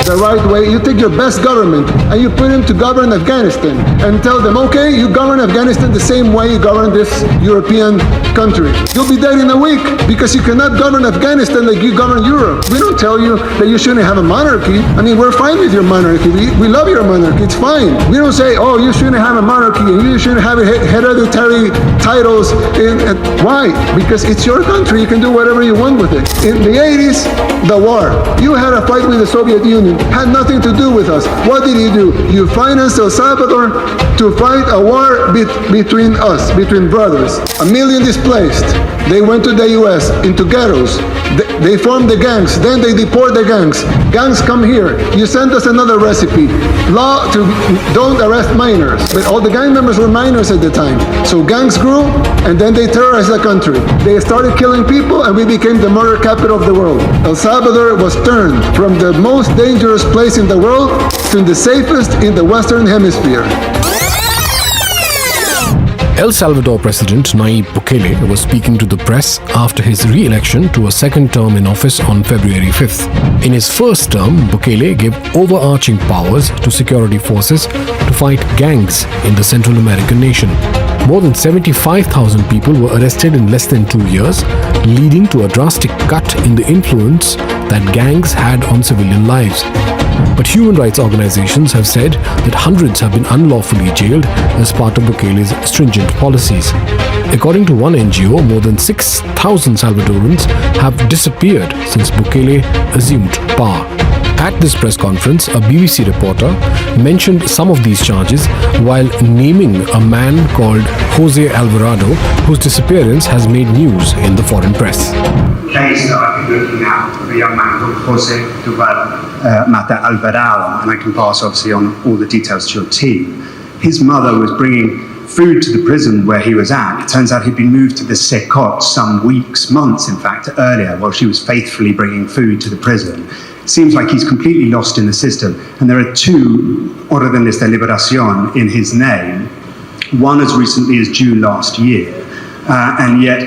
the right way. You take your best government and you put him to govern Afghanistan and tell them, okay, you govern Afghanistan the same way you govern this European country. You'll be dead in a week because you cannot govern Afghanistan like you govern Europe. We don't tell you that you shouldn't have a monarchy. I mean, we're fine with your monarchy. We love your monarchy. It's fine. We don't say, oh, you shouldn't have a monarchy and you shouldn't have hereditary titles. Why? Because it's your country. You can do whatever you want with it. In the 80s, the war. You had a fight with the Soviet Union. Had nothing to do with us. What did you do? You financed El Salvador to fight a war between us, between brothers. 1 million displaced. They went to the US, into ghettos. They formed the gangs. Then they deport the gangs. Gangs come here. You send us another recipe. Law to don't arrest minors. But all the gang members were minors at the time. So gangs grew, and then they terrorized the country. They started killing people, and we became the murder capital of the world. El Salvador was turned from the most dangerous place in the world to the safest in the Western Hemisphere. El Salvador President Nayib Bukele was speaking to the press after his re-election to a second term in office on February 5th. In his first term, Bukele gave overarching powers to security forces to fight gangs in the Central American nation. More than 75,000 people were arrested in less than 2 years, leading to a drastic cut in the influence that gangs had on civilian lives. But human rights organizations have said that hundreds have been unlawfully jailed as part of Bukele's stringent policies. According to one NGO, more than 6,000 Salvadorans have disappeared since Bukele assumed power. At this press conference, a BBC reporter mentioned some of these charges while naming a man called Jose Alvarado, whose disappearance has made news in the foreign press. Case that I've been looking at of a young man called Jose Mata Alvarado, and I can pass obviously on all the details to your team. His mother was bringing food to the prison where he was at. It turns out he'd been moved to the Secot some weeks, months in fact, earlier, while she was faithfully bringing food to the prison. It seems like he's completely lost in the system, and there are 2 órdenes de liberación in his name, one as recently as June last year, and yet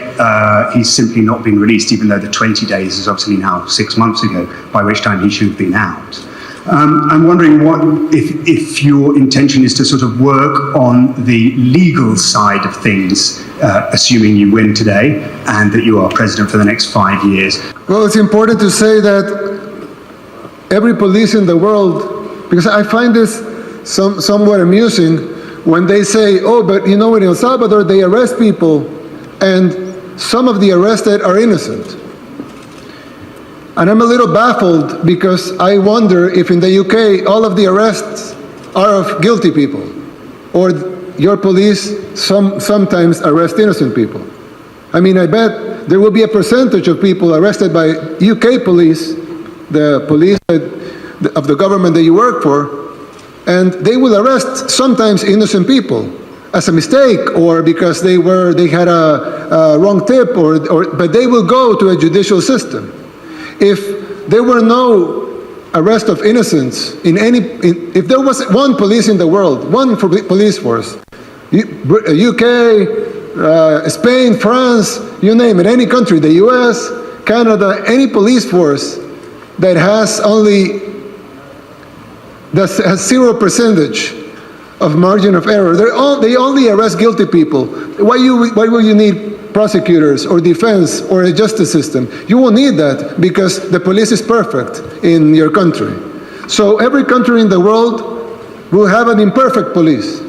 he's simply not been released, even though the 20 days is obviously now 6 months ago, by which time he should have been out. I'm wondering if your intention is to sort of work on the legal side of things, assuming you win today and that you are president for the next 5 years. Well, it's important to say that every police in the world, because I find this somewhat amusing when they say, oh, but you know, in El Salvador, they arrest people and some of the arrested are innocent. And I'm a little baffled because I wonder if in the UK, all of the arrests are of guilty people, or your police sometimes arrest innocent people. I mean, I bet there will be a percentage of people arrested by UK police, the police of the government that you work for, and they will arrest sometimes innocent people as a mistake or because they had a wrong tip, but they will go to a judicial system. If there were no arrest of innocents if there was one police in the world, one police force, UK, Spain, France, you name it, any country, the US, Canada, any police force that has has 0% of margin of error. They only arrest guilty people. Why will you need prosecutors or defense or a justice system? You won't need that because the police is perfect in your country. So every country in the world will have an imperfect police.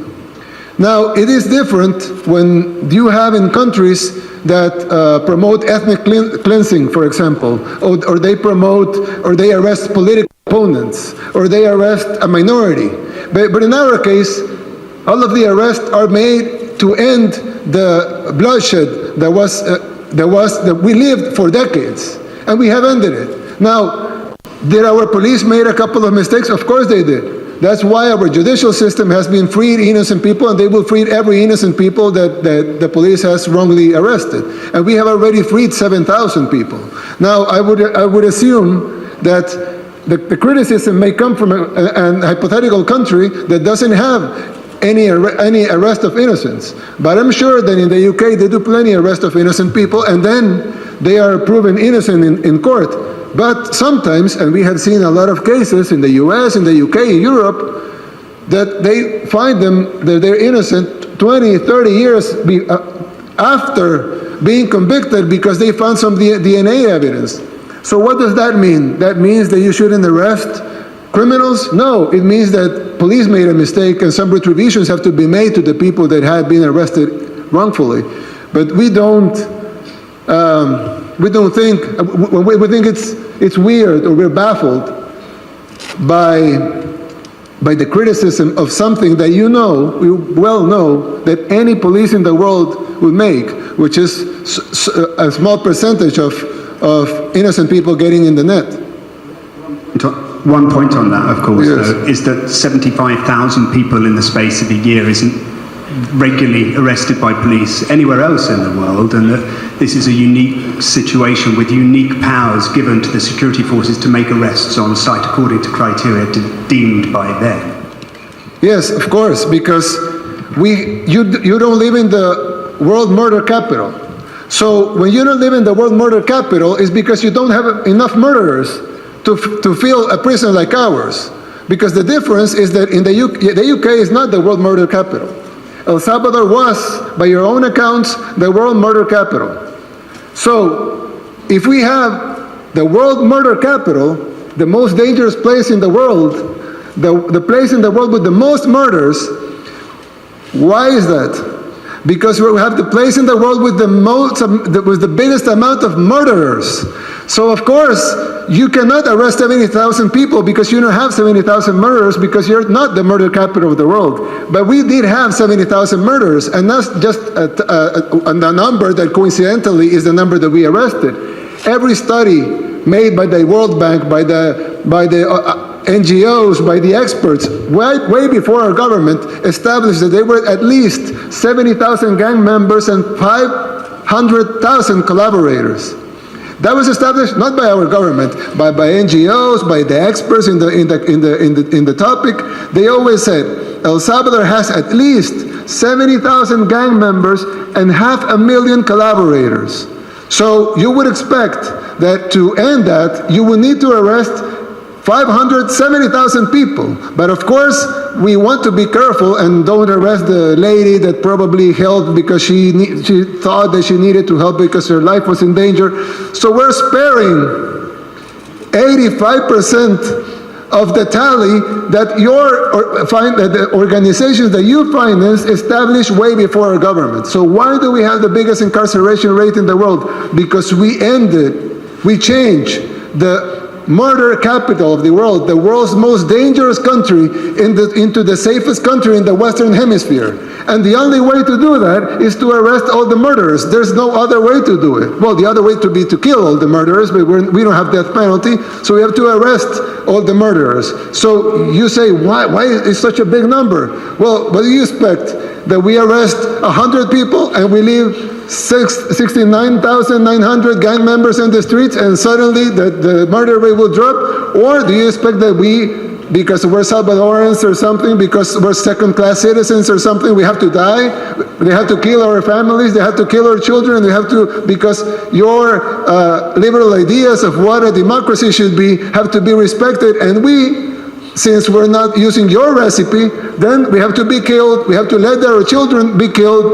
Now, it is different when you have in countries that promote ethnic cleansing, for example, or they arrest political opponents, or they arrest a minority. But in our case, all of the arrests are made to end the bloodshed that we lived for decades, and we have ended it. Now, did our police made a couple of mistakes? Of course they did. That's why our judicial system has been freed innocent people, and they will free every innocent people that the police has wrongly arrested. And we have already freed 7,000 people. Now, I would assume that the criticism may come from a hypothetical country that doesn't have any arrest of innocents. But I'm sure that in the UK they do plenty arrest of innocent people, and then they are proven innocent in court. But sometimes, and we have seen a lot of cases in the US, in the UK, in Europe, that they find them, that they're innocent 20, 30 years after being convicted because they found some DNA evidence. So what does that mean? That means that you shouldn't arrest criminals? No, it means that police made a mistake and some retributions have to be made to the people that had been arrested wrongfully. But we don't think, we think it's weird, or we're baffled by the criticism of something that you well know that any police in the world would make, which is a small percentage of innocent people getting in the net. One point on that, of course, Yes. though, is that 75,000 people in the space of a year isn't regularly arrested by police anywhere else in the world, and that this is a unique situation with unique powers given to the security forces to make arrests on site according to criteria deemed by them. Yes, of course, because you don't live in the world murder capital. So when you don't live in the world murder capital, it's because you don't have enough murderers to fill a prison like ours. Because the difference is that in the UK is not the world murder capital. El Salvador was, by your own accounts, the world murder capital. So if we have the world murder capital, the most dangerous place in the world, the place in the world with the most murders, why is that? Because we have the place in the world with the biggest amount of murderers. So of course, you cannot arrest 70,000 people because you don't have 70,000 murderers, because you're not the murder capital of the world. But we did have 70,000 murderers, and that's just a number that coincidentally is the number that we arrested. Every study made by the World Bank, by the NGOs, by the experts, way before our government, established that there were at least 70,000 gang members and 500,000 collaborators. That was established not by our government, but by NGOs, by the experts in the topic. They always said El Salvador has at least 70,000 gang members and 500,000 collaborators. So you would expect that to end that, you would need to arrest 570,000 people. But of course, we want to be careful and don't arrest the lady that probably helped because she thought that she needed to help because her life was in danger. So we're sparing 85% of the tally that the organizations that you finance established way before our government. So why do we have the biggest incarceration rate in the world? Because we changed the murder capital of the world, the world's most dangerous country, into the safest country in the Western Hemisphere. And the only way to do that is to arrest all the murderers. There's no other way to do it. Well, the other way to be to kill all the murderers, but we don't have death penalty, so we have to arrest all the murderers. So you say, why is such a big number? Well, what do you expect? That we arrest 100 people and we leave 69,900 gang members in the streets and suddenly the murder rate will drop? Or do you expect that because we're Salvadorans or something, because we're second-class citizens or something, we have to die? They have to kill our families, they have to kill our children, because your liberal ideas of what a democracy should be have to be respected, and since we're not using your recipe, then we have to be killed, we have to let our children be killed,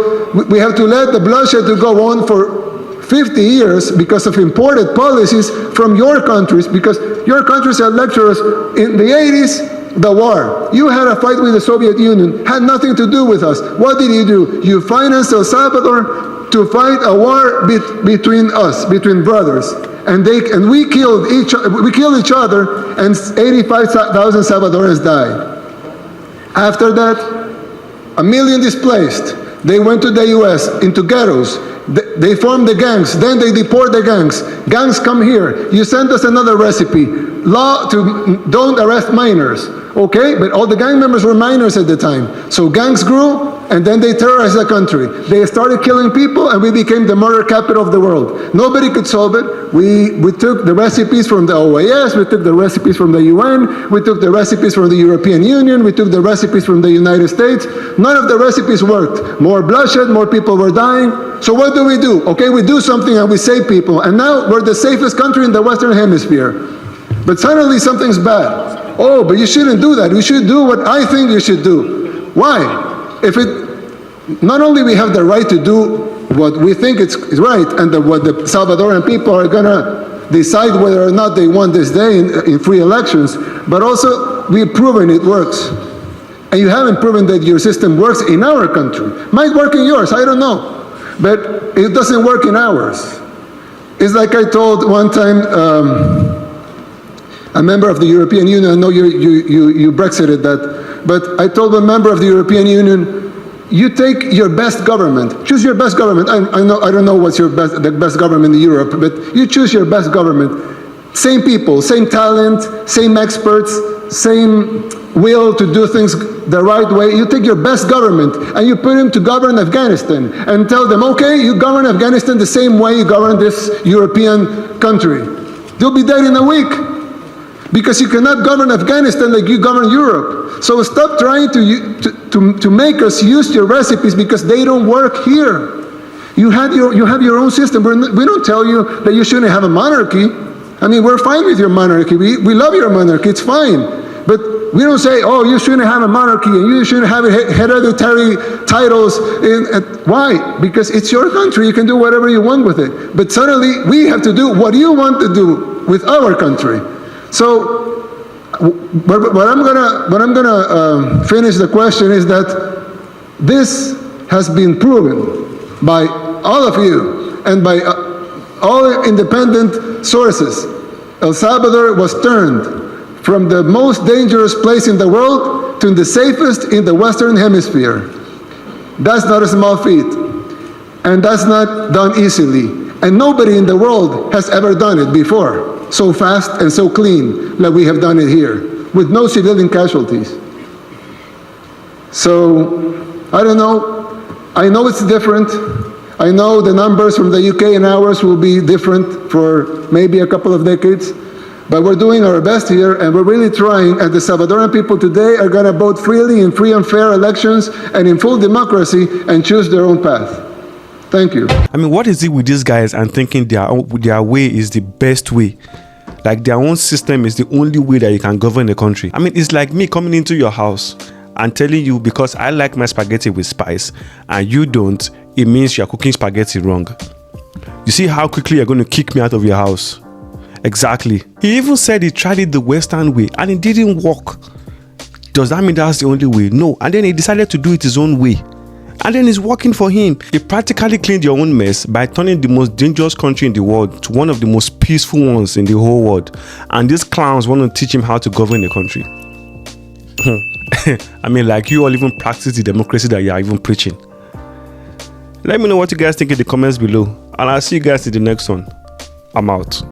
we have to let the bloodshed to go on for 50 years because of imported policies from your countries, because your countries had lectured us in the 80s, the war. You had a fight with the Soviet Union, had nothing to do with us. What did you do? You financed El Salvador to fight a war between us, between brothers. And we killed each other, and 85,000 Salvadorans died. After that, 1 million displaced. They went to the US, into ghettos. They formed the gangs, then they deport the gangs. Gangs come here. You send us another recipe. law to don't arrest minors. Okay, but all the gang members were minors at the time. So gangs grew, and then they terrorized the country. They started killing people, and we became the murder capital of the world. Nobody could solve it. We took the recipes from the OAS, we took the recipes from the UN, we took the recipes from the European Union, we took the recipes from the United States. None of the recipes worked. More bloodshed, more people were dying. So what do? Okay, we do something and we save people. And now we're the safest country in the Western Hemisphere. But suddenly something's bad. Oh, but you shouldn't do that. You should do what I think you should do. Why? Not only we have the right to do what we think is right, and what the Salvadoran people are going to decide whether or not they want this day in free elections, but also we've proven it works. And you haven't proven that your system works in our country. Might work in yours, I don't know. But it doesn't work in ours. It's like I told one time, a member of the European Union, I know you Brexited that, but I told a member of the European Union, you take your best government, choose your best government. I don't know what's the best government in Europe, but you choose your best government. Same people, same talent, same experts, same will to do things the right way. You take your best government and you put him to govern Afghanistan and tell them, okay, you govern Afghanistan the same way you govern this European country. They'll be dead in a week. Because you cannot govern Afghanistan like you govern Europe. So stop trying to make us use your recipes because they don't work here. You have your own system. We don't tell you that you shouldn't have a monarchy. I mean, we're fine with your monarchy. We love your monarchy. It's fine. But we don't say, oh, you shouldn't have a monarchy and you shouldn't have hereditary titles. Why? Because it's your country. You can do whatever you want with it. But suddenly we have to do what you want to do with our country. So, what I'm gonna finish the question is that this has been proven by all of you and by all independent sources. El Salvador was turned from the most dangerous place in the world to the safest in the Western Hemisphere. That's not a small feat, and that's not done easily. And nobody in the world has ever done it before. So fast and so clean like we have done it here, with no civilian casualties. So, I don't know. I know it's different. I know the numbers from the UK and ours will be different for maybe a couple of decades, but we're doing our best here, and we're really trying, and the Salvadoran people today are going to vote freely in free and fair elections and in full democracy and choose their own path. Thank you. I mean, what is it with these guys and thinking their way is the best way? Like their own system is the only way that you can govern the country. I mean, it's like me coming into your house and telling you because I like my spaghetti with spice and you don't, it means you're cooking spaghetti wrong. You see how quickly you're going to kick me out of your house? Exactly. He even said he tried it the Western way and it didn't work. Does that mean that's the only way? No. And then he decided to do it his own way. And then it's working for him. You practically cleaned your own mess by turning the most dangerous country in the world to one of the most peaceful ones in the whole world. And these clowns want to teach him how to govern the country. I mean, like you all even practice the democracy that you are even preaching. Let me know what you guys think in the comments below. And I'll see you guys in the next one. I'm out.